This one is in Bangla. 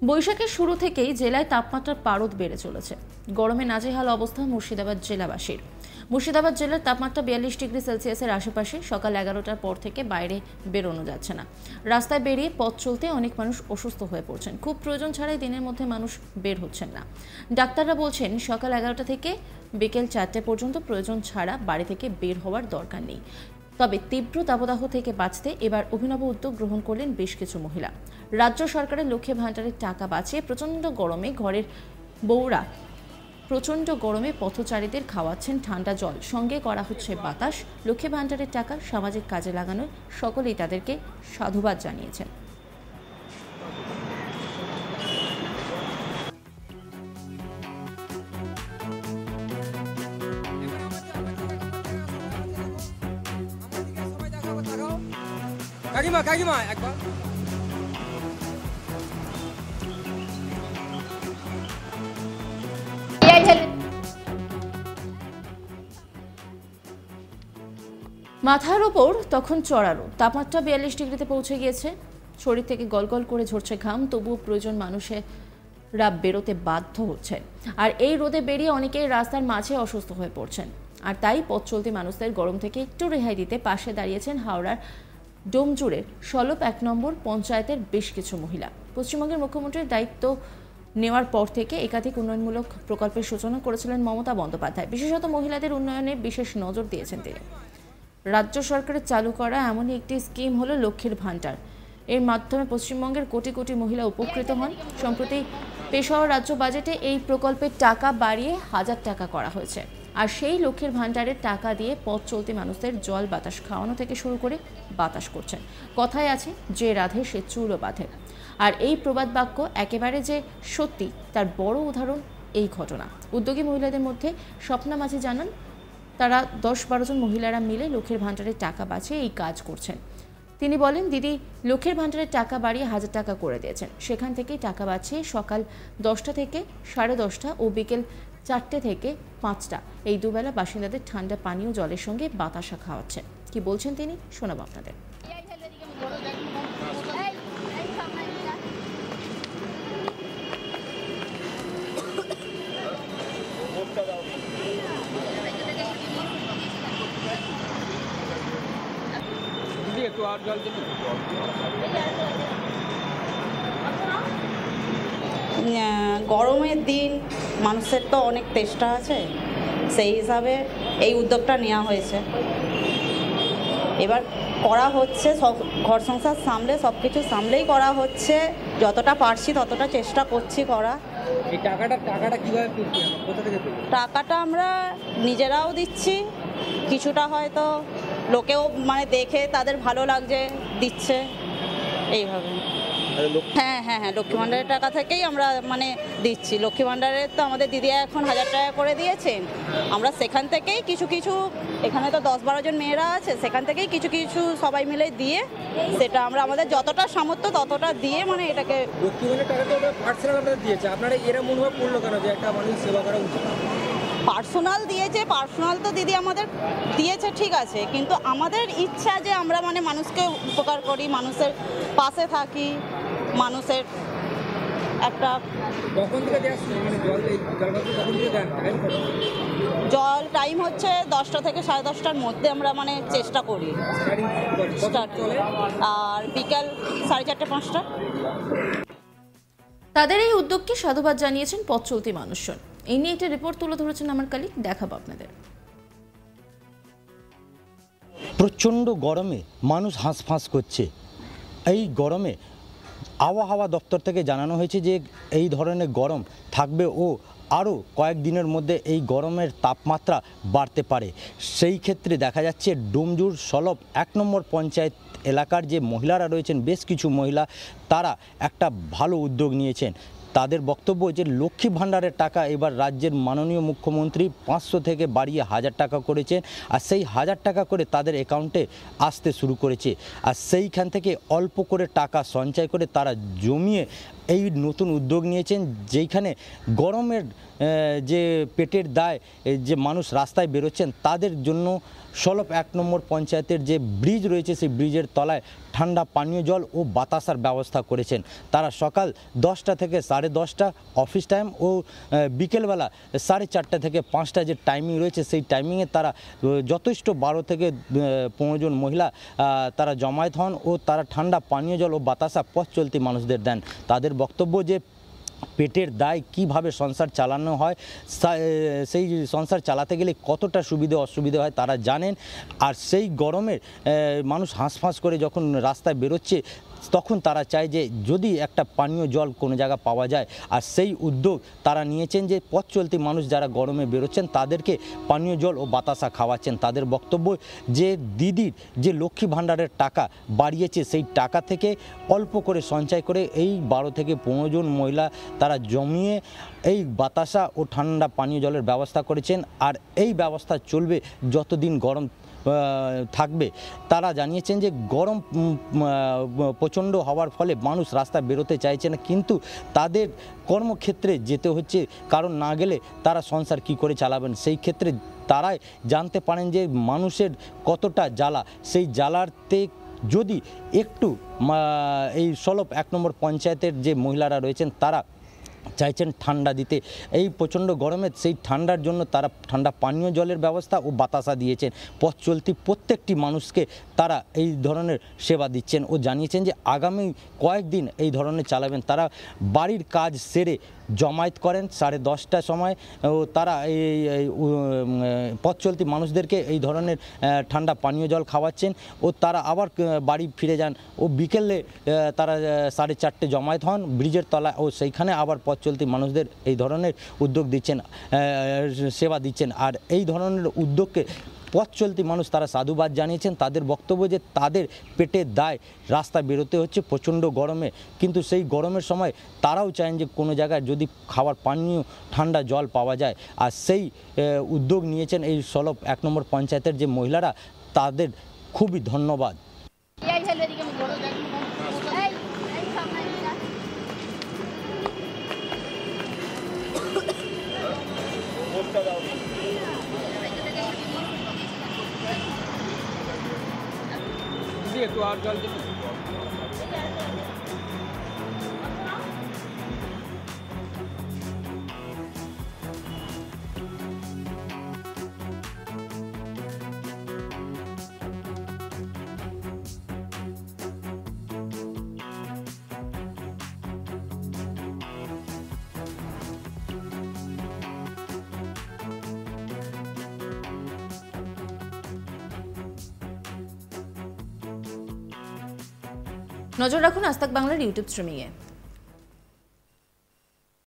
বৈশাখের শুরু থেকেই জেলায় তাপমাত্রার পারদ বেড়ে চলেছে। গরমে নাজেহাল অবস্থা মুর্শিদাবাদ জেলাবাসীর। মুর্শিদাবাদ জেলার তাপমাত্রা 42 ডিগ্রি সেলসিয়াসের আশেপাশে। সকাল 11টার পর থেকে বাইরে বেরোনো যাচ্ছে না। রাস্তায় বেরিয়ে পথ চলতে অনেক মানুষ অসুস্থ হয়ে পড়ছেন। খুব প্রয়োজন ছাড়াই দিনের মধ্যে মানুষ বের হচ্ছেন না। ডাক্তাররা বলছেন সকাল 11টা থেকে বিকেল 4টে পর্যন্ত প্রয়োজন ছাড়া বাড়ি থেকে বের হওয়ার দরকার নেই। তবে তীব্র দাবদাহ থেকে বাঁচতে এবার অভিনব উদ্যোগ গ্রহণ করলেন বেশ কিছু মহিলা। রাজ্য সরকারের লক্ষ্মী ভাণ্ডারের টাকা বাঁচিয়ে প্রচণ্ড গরমে ঘরের বউরা প্রচণ্ড গরমে পথচারীদের খাওয়াচ্ছেন ঠান্ডা জল, সঙ্গে করা হচ্ছে বাতাস। লক্ষ্মী ভাণ্ডারের টাকা সামাজিক কাজে লাগানোয় সকলেই তাদেরকে সাধুবাদ জানিয়েছেন। কাকিমা কাকিমা একবার মাথার ওপর তখন চড়া রোদ, তাপমাত্রা 42 ডিগ্রিতে পৌঁছে গিয়েছে। শরীর থেকে গলগল করে ঝরছে ঘাম, তবুও প্রয়োজন মানুষেরা বেরোতে বাধ্য হচ্ছে। আর এই রোদে বেরিয়ে অনেকেই রাস্তার মাঝে অসুস্থ হয়ে পড়ছেন। আর তাই পথ চলতি মানুষদের গরম থেকে একটু রেহাই দিতে পাশে দাঁড়িয়েছেন হাওড়ার ডোমজুড়ের সলপ 1 নম্বর পঞ্চায়েতের বেশ কিছু মহিলা। পশ্চিমবঙ্গের মুখ্যমন্ত্রীর দায়িত্ব নেওয়ার পর থেকে একাধিক উন্নয়নমূলক প্রকল্পের সূচনা করেছিলেন মমতা বন্দ্যোপাধ্যায়। বিশেষত মহিলাদের উন্নয়নে বিশেষ নজর দিয়েছেন তিনি। রাজ্য সরকারের চালু করা এমনই একটি স্কিম হলো লক্ষ্মীর ভাণ্ডার। এর মাধ্যমে পশ্চিমবঙ্গের কোটি কোটি মহিলা উপকৃত হন। সম্প্রতি পেশ হওয়া রাজ্য বাজেটে এই প্রকল্পের টাকা বাড়িয়ে 1000 টাকা করা হয়েছে। আর সেই লক্ষ্মীর ভাণ্ডারের টাকা দিয়ে পথ চলতি মানুষদের জল বাতাস খাওয়ানো থেকে শুরু করে বাতাস করছেন। কথায় আছে, যে রাধে সে চুলও বাঁধে। আর এই প্রবাদ বাক্য একেবারে যে সত্যি তার বড় উদাহরণ এই ঘটনা। উদ্যোগী মহিলাদের মধ্যে স্বপ্না মাঝি জানান, তারা 10-12 জন মহিলারা মিলে লক্ষ্মীর ভাণ্ডারের টাকা বাঁচিয়ে এই কাজ করছেন। তিনি বলেন, দিদি লক্ষ্মীর ভাণ্ডারের টাকা বাড়িয়ে 1000 টাকা করে দিয়েছেন। সেখান থেকেই টাকা বাঁচিয়ে সকাল 10টা থেকে 10:30 ও বিকেল 4টে থেকে 5টা এই দুবেলা বাসিন্দাদের ঠান্ডা পানীয় জলের সঙ্গে বাতাসা খাওয়াচ্ছেন। কি বলছেন তিনি, শোনাবো আপনাদের। গরমের দিন মানুষের তো অনেক তেষ্টা আছে, সেই হিসাবে এই উদ্যোগটা নেওয়া হয়েছে। এবার করা হচ্ছে, সব ঘর সংসার সামলে সব কিছু সামলেই করা হচ্ছে। যতটা পারছি ততটা চেষ্টা করছি করা। এই টাকাটা কিভাবে পেয়েছি, কোথা থেকে পেয়েছি? টাকাটা আমরা নিজেরাও দিচ্ছি, কিছুটা হয়তো লোকেও মানে দেখে তাদের ভালো লাগছে দিচ্ছে, এইভাবে। হ্যাঁ হ্যাঁ হ্যাঁ, লক্ষ্মী ভাণ্ডারের টাকা থেকেই আমরা মানে দিচ্ছি। লক্ষ্মী ভাণ্ডারের তো আমাদের দিদি এখন 1000 টাকা করে দিয়েছেন। আমরা সেখান থেকেই কিছু কিছু, এখানে তো 10-12 জন মেয়েরা আছে, সেখান থেকেই কিছু কিছু সবাই মিলে দিয়ে, সেটা আমরা আমাদের যতটা সামর্থ্য ততটা দিয়ে মানে এটাকে। লক্ষ্মী ভাণ্ডারের টাকা তো পার্সোনাল আপনাদের দিয়েছে, আপনারা এরা মনোভাব করলো কেন যে একটা মানুষ সেবা করা উচিত? পার্সোনাল দিয়েছে, পার্সোনাল তো দিদি আমাদের দিয়েছে ঠিক আছে, কিন্তু আমাদের ইচ্ছা যে আমরা মানে মানুষকে উপকার করি, মানুষের পাশে থাকি, মানুষের একটা। কখন থেকে দেওয়া মানে কখন থেকে দেন? জল টাইম হচ্ছে 10টা থেকে 10:30টার মধ্যে আমরা মানে চেষ্টা করি স্টার্ট, আর বিকাল 4:30-5টা। তাদের এই উদ্যোগকে সাধুবাদ জানিয়েছেন পথ চলতি মানুষজন। এই নিয়ে একটা রিপোর্ট তুলে ধরেছেন আমার কলিগ, দেখাবো আপনাদের। প্রচণ্ড গরমে মানুষ হাঁসফাঁস করছে। এই গরমে আবহাওয়া দপ্তর থেকে জানানো হয়েছে যে এই ধরনের গরম থাকবে ও আরও কয়েকদিনের মধ্যে এই গরমের তাপমাত্রা বাড়তে পারে। সেই ক্ষেত্রে দেখা যাচ্ছে ডোমজুর সলপ 1 নম্বর পঞ্চায়েত এলাকার যে মহিলারা রয়েছেন, বেশ কিছু মহিলা, তারা একটা ভালো উদ্যোগ নিয়েছেন। তাদের বক্তব্য যে লক্ষ্মী ভাণ্ডারের টাকা এবার রাজ্যের মাননীয় মুখ্যমন্ত্রী 500 থেকে বাড়িয়ে 1000 টাকা করেছেন। আর সেই 1000 টাকা করে তাদের অ্যাকাউন্টে আসতে শুরু করেছে। আর সেইখান থেকে অল্প করে টাকা সঞ্চয় করে তারা জমিয়ে এই নতুন উদ্যোগ নিয়েছেন, যেইখানে গরমের যে পেটের দায় যে মানুষ রাস্তায় বেরোচ্ছেন তাদের জন্য সলপ 1 নম্বর পঞ্চায়েতের যে ব্রিজ রয়েছে সেই ব্রিজের তলায় ঠান্ডা পানীয় জল ও বাতাসার ব্যবস্থা করেছেন। তারা সকাল 10টা থেকে 10:30 অফিস টাইম ও বিকেলবেলা 4:30 থেকে 5টা যে টাইমিং রয়েছে সেই টাইমিংয়ে তারা যথেষ্ট 12 থেকে 15 জন মহিলা তারা জমায়েত হন ও তারা ঠান্ডা পানীয় জল ও বাতাসা পথ চলতি মানুষদের দেন। তাদের বক্তব্য যে পেটের দায় কিভাবে সংসার চালানো হয়, সেই সংসার চালাতে গেলে কতটা সুবিধে অসুবিধে হয় তারা জানেন। আর সেই গরমের মানুষ হাঁসফাঁস করে যখন রাস্তায় বেরোচ্ছে তখন তারা চায় যে যদি একটা পানীয় জল কোনো জায়গা পাওয়া যায়। আর সেই উদ্যোগ তারা নিয়েছেন যে পথ চলতি মানুষ যারা গরমে বেরোচ্ছেন তাদেরকে পানীয় জল ও বাতাসা খাওয়াচ্ছেন। তাদের বক্তব্য যে দিদির যে লক্ষ্মী ভাণ্ডারের টাকা বাড়িয়েছে সেই টাকা থেকে অল্প করে সঞ্চয় করে এই 12 থেকে 15 জন মহিলা তারা জমিয়ে এই বাতাসা ও ঠান্ডা পানীয় জলের ব্যবস্থা করেছেন। আর এই ব্যবস্থা চলবে যতদিন গরম থাকবে। তারা জানিয়েছেন যে গরম প্রচণ্ড হওয়ার ফলে মানুষ রাস্তায় বেরোতে চাইছে না, কিন্তু তাদের কর্মক্ষেত্রে যেতে হচ্ছে, কারণ না গেলে তারা সংসার কি করে চালাবেন। সেই ক্ষেত্রে তারাই জানতে পারেন যে মানুষের কতটা জ্বালা। সেই জ্বালাতে যদি একটু এই সলপ 1 নম্বর পঞ্চায়েতের যে মহিলারা রয়েছেন তারা চাইছেন ঠান্ডা দিতে। এই প্রচণ্ড গরমে সেই ঠান্ডার জন্য তারা ঠান্ডা পানীয় জলের ব্যবস্থা ও বাতাসা দিয়েছেন। পথ চলতি প্রত্যেকটি মানুষকে তারা এই ধরনের সেবা দিচ্ছেন ও জানিয়েছেন যে আগামী কয়েকদিন এই ধরনের চালাবেন। তারা বাড়ির কাজ সেরে জমায়েত করেন 10:30টার সময় ও তারা এই পথ চলতি মানুষদেরকে এই ধরনের ঠান্ডা পানীয় জল খাওয়াচ্ছেন ও তারা আবার বাড়ি ফিরে যান ও বিকেলে তারা 4:30 জমায়েত হন ব্রিজের তলায় ও সেইখানে আবার পথ চলতি মানুষদের এই ধরনের উদ্যোগ দিচ্ছেন, সেবা দিচ্ছেন। আর এই ধরনের উদ্যোগকে পথ চলতি মানুষ তারা সাধুবাদ জানিয়েছেন। তাদের বক্তব্য যে তাদের পেটের দায় রাস্তায় বেরোতে হচ্ছে প্রচণ্ড গরমে, কিন্তু সেই গরমের সময় তারাও চান যে কোনো জায়গায় যদি খাবার পানীয় ঠান্ডা জল পাওয়া যায়। আর সেই উদ্যোগ নিয়েছেন এই সলপ 1 নম্বর পঞ্চায়েতের যে মহিলারা, তাদের খুবই ধন্যবাদ। একটু আর জল দিন। নজর রাখুন আজ তাক বাংলার ইউটিউব স্ট্রিমিংয়ে।